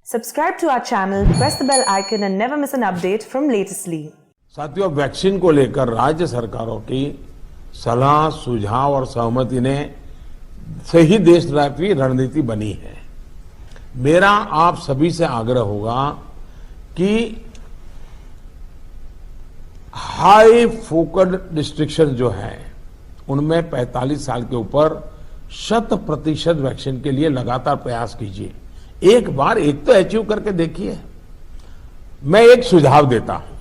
Subscribe to our channel, press the bell icon and never miss an update from Latestly. साथियों, vaccine को लेकर राज्य सरकारों की सलाह, सुझाव और सहमति ने से ही देशव्यापी रणनीति बनी है। मेरा आप सभी से आग्रह होगा कि हाई फोकस्ड डिस्ट्रिक्शन जो है उनमें 45 साल के ऊपर 100% वैक्सीन के लिए लगातार प्रयास कीजिए। एक बार एक तो अचीव करके देखिए। मैं एक सुझाव देता हूं,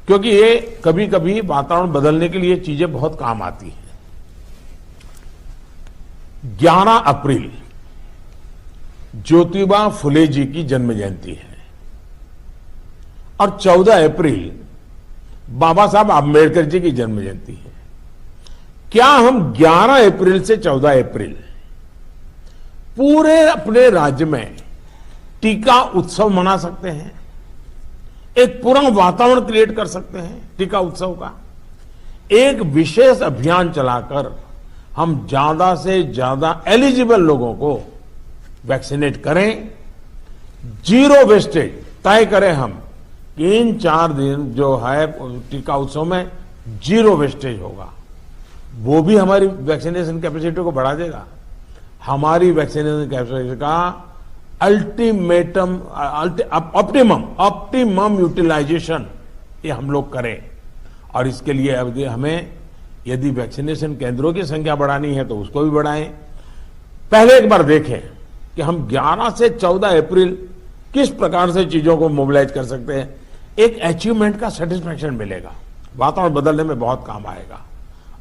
क्योंकि ये कभी कभी वातावरण बदलने के लिए चीजें बहुत काम आती हैं। 11 अप्रैल ज्योतिबा फुले जी की जन्म जयंती है और 14 अप्रैल बाबा साहब आंबेडकर जी की जन्म जयंती है। क्या हम 11 अप्रैल से 14 अप्रैल पूरे अपने राज्य में टीका उत्सव मना सकते हैं? एक पूरा वातावरण क्रिएट कर सकते हैं टीका उत्सव का। एक विशेष अभियान चलाकर हम ज्यादा से ज्यादा एलिजिबल लोगों को वैक्सीनेट करें। जीरो वेस्टेज तय करें हम कि इन 4 दिन जो है टीका उत्सव में जीरो वेस्टेज होगा। वो भी हमारी वैक्सीनेशन कैपेसिटी को बढ़ा देगा। हमारी वैक्सीनेशन कैपेसिटी का ऑप्टिमम यूटिलाइजेशन ये हम लोग करें। और इसके लिए अब हमें यदि वैक्सीनेशन केंद्रों की संख्या बढ़ानी है तो उसको भी बढ़ाएं। पहले एक बार देखें कि हम 11 से 14 अप्रैल किस प्रकार से चीजों को मोबिलाइज कर सकते हैं। एक अचीवमेंट का सेटिस्फैक्शन मिलेगा, वातावरण बदलने में बहुत काम आएगा।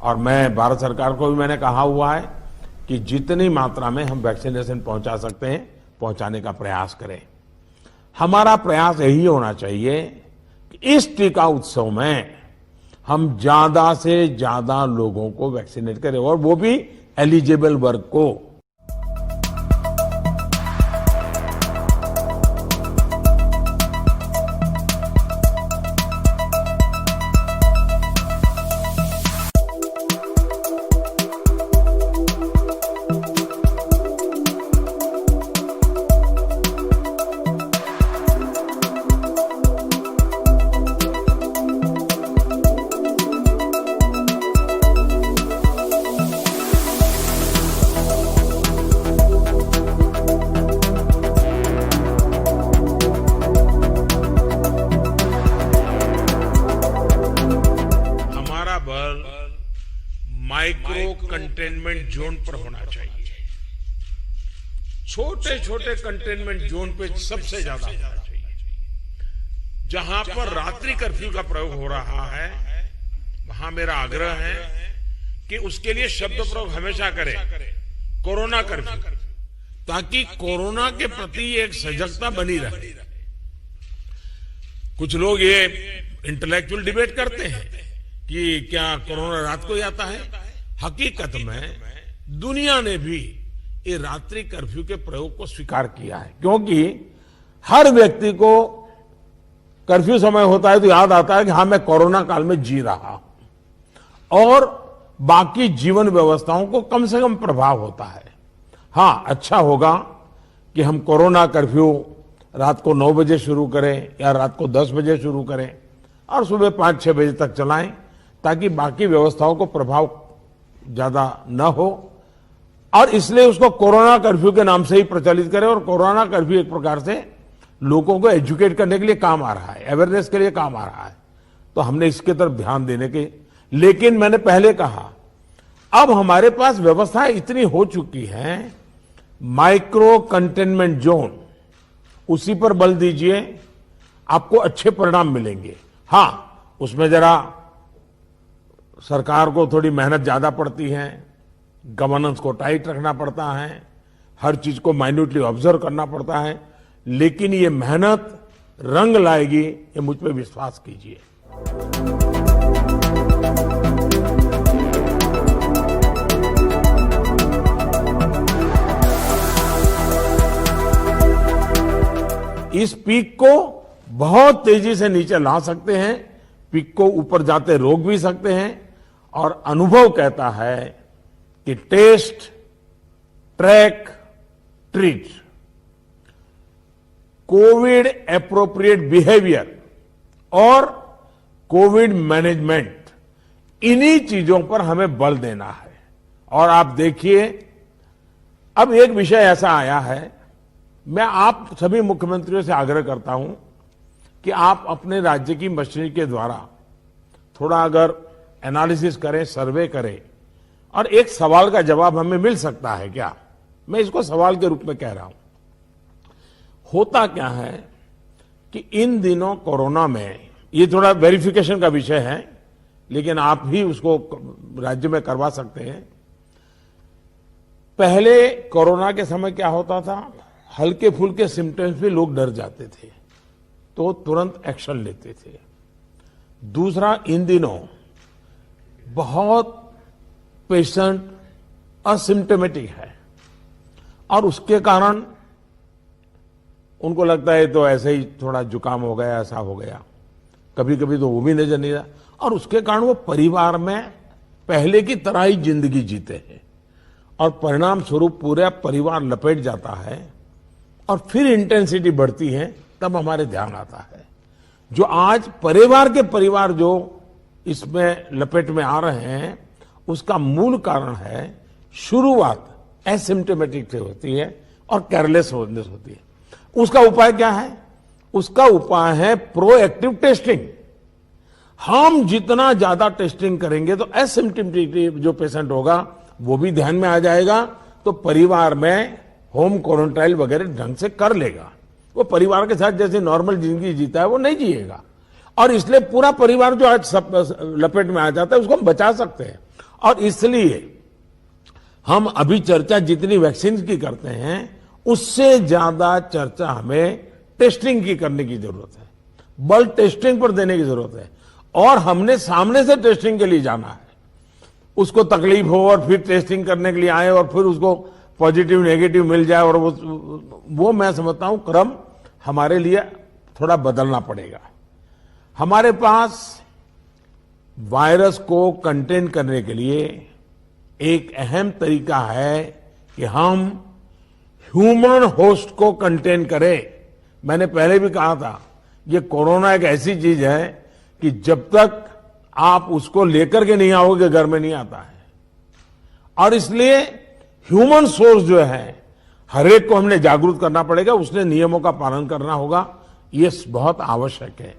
और मैं भारत सरकार को भी मैंने कहा हुआ है कि जितनी मात्रा में हम वैक्सीनेशन पहुंचा सकते हैं पहुंचाने का प्रयास करें। हमारा प्रयास यही होना चाहिए कि इस टीका उत्सव में हम ज्यादा से ज्यादा लोगों को वैक्सीनेट करें और वो भी एलिजिबल वर्ग को। माइक्रो कंटेनमेंट जोन पर होना चाहिए। छोटे छोटे कंटेनमेंट जोन पे सबसे ज्यादा होना चाहिए। जहां पर रात्रि कर्फ्यू का प्रयोग हो रहा है वहां मेरा आग्रह है कि उसके लिए शब्द प्रयोग हमेशा करें कोरोना कर्फ्यू, ताकि कोरोना के प्रति एक सजगता बनी रहे। कुछ लोग ये इंटेलेक्चुअल डिबेट करते हैं कि क्या कोरोना रात को ही आता है। हकीकत में दुनिया ने भी ये रात्रि कर्फ्यू के प्रयोग को स्वीकार किया है, क्योंकि हर व्यक्ति को कर्फ्यू समय होता है तो याद आता है कि हाँ, मैं कोरोना काल में जी रहा हूं और बाकी जीवन व्यवस्थाओं को कम से कम प्रभाव होता है। हाँ, अच्छा होगा कि हम कोरोना कर्फ्यू रात को 9 बजे शुरू करें या रात को 10 बजे शुरू करें और सुबह 5-6 बजे तक चलाएं, ताकि बाकी व्यवस्थाओं को प्रभाव ज्यादा न हो। और इसलिए उसको कोरोना कर्फ्यू के नाम से ही प्रचलित करें। और कोरोना कर्फ्यू एक प्रकार से लोगों को एजुकेट करने के लिए काम आ रहा है, अवेयरनेस के लिए काम आ रहा है। तो हमने इसके तरफ ध्यान देने के, लेकिन मैंने पहले कहा अब हमारे पास व्यवस्थाएं इतनी हो चुकी हैं, माइक्रो कंटेनमेंट जोन उसी पर बल दीजिए, आपको अच्छे परिणाम मिलेंगे। हाँ, उसमें जरा सरकार को थोड़ी मेहनत ज्यादा पड़ती है, गवर्नेंस को टाइट रखना पड़ता है, हर चीज को माइन्यूटली ऑब्जर्व करना पड़ता है, लेकिन ये मेहनत रंग लाएगी, ये मुझ पे विश्वास कीजिए। इस पीक को बहुत तेजी से नीचे ला सकते हैं, पीक को ऊपर जाते रोक भी सकते हैं। और अनुभव कहता है कि test, track, treat covid appropriate behaviour और कोविड मैनेजमेंट, इन्हीं चीजों पर हमें बल देना है। और आप देखिए, अब एक विषय ऐसा आया है, मैं आप सभी मुख्यमंत्रियों से आग्रह करता हूं कि आप अपने राज्य की मशीनरी के द्वारा थोड़ा अगर एनालिसिस करें, सर्वे करें, और एक सवाल का जवाब हमें मिल सकता है क्या, मैं इसको सवाल के रूप में कह रहा हूं। होता क्या है कि इन दिनों कोरोना में, ये थोड़ा वेरिफिकेशन का विषय है, लेकिन आप भी उसको राज्य में करवा सकते हैं। पहले कोरोना के समय क्या होता था, हल्के फुल्के सिम्टम्स पे लोग डर जाते थे तो तुरंत एक्शन लेते थे। दूसरा, इन दिनों बहुत पेशेंट असिम्टोमेटिक है और उसके कारण उनको लगता है तो ऐसे ही थोड़ा जुकाम हो गया, ऐसा हो गया, कभी कभी तो वो भी नजर नहीं आता, और उसके कारण वो परिवार में पहले की तरह ही जिंदगी जीते हैं और परिणाम स्वरूप पूरा परिवार लपेट जाता है और फिर इंटेंसिटी बढ़ती है, तब हमारे ध्यान आता है। जो आज परिवार जो इसमें लपेट में आ रहे हैं, उसका मूल कारण है शुरुआत एसिम्टोमेटिक से होती है और केयरलेस होती है। उसका उपाय क्या है? उसका उपाय है प्रोएक्टिव टेस्टिंग। हम जितना ज्यादा टेस्टिंग करेंगे तो एसिम्टोमेटिक जो पेशेंट होगा वो भी ध्यान में आ जाएगा, तो परिवार में होम क्वारंटाइन वगैरह ढंग से कर लेगा। वो परिवार के साथ जैसे नॉर्मल जिंदगी जीता है वो नहीं जिएगा, और इसलिए पूरा परिवार जो आज सब लपेट में आ जाता है उसको हम बचा सकते हैं। और इसलिए हम अभी चर्चा जितनी वैक्सीन की करते हैं उससे ज्यादा चर्चा हमें टेस्टिंग की करने की जरूरत है, बल टेस्टिंग पर देने की जरूरत है। और हमने सामने से टेस्टिंग के लिए जाना है। उसको तकलीफ हो और फिर टेस्टिंग करने के लिए आए और फिर उसको पॉजिटिव नेगेटिव मिल जाए, और वो मैं समझता हूं क्रम हमारे लिए थोड़ा बदलना पड़ेगा। हमारे पास वायरस को कंटेन करने के लिए एक अहम तरीका है कि हम ह्यूमन होस्ट को कंटेन करें। मैंने पहले भी कहा था, ये कोरोना एक ऐसी चीज है कि जब तक आप उसको लेकर के नहीं आओगे घर में नहीं आता है, और इसलिए ह्यूमन सोर्स जो है हर एक को हमने जागरूक करना पड़ेगा, उसने नियमों का पालन करना होगा, ये बहुत आवश्यक है।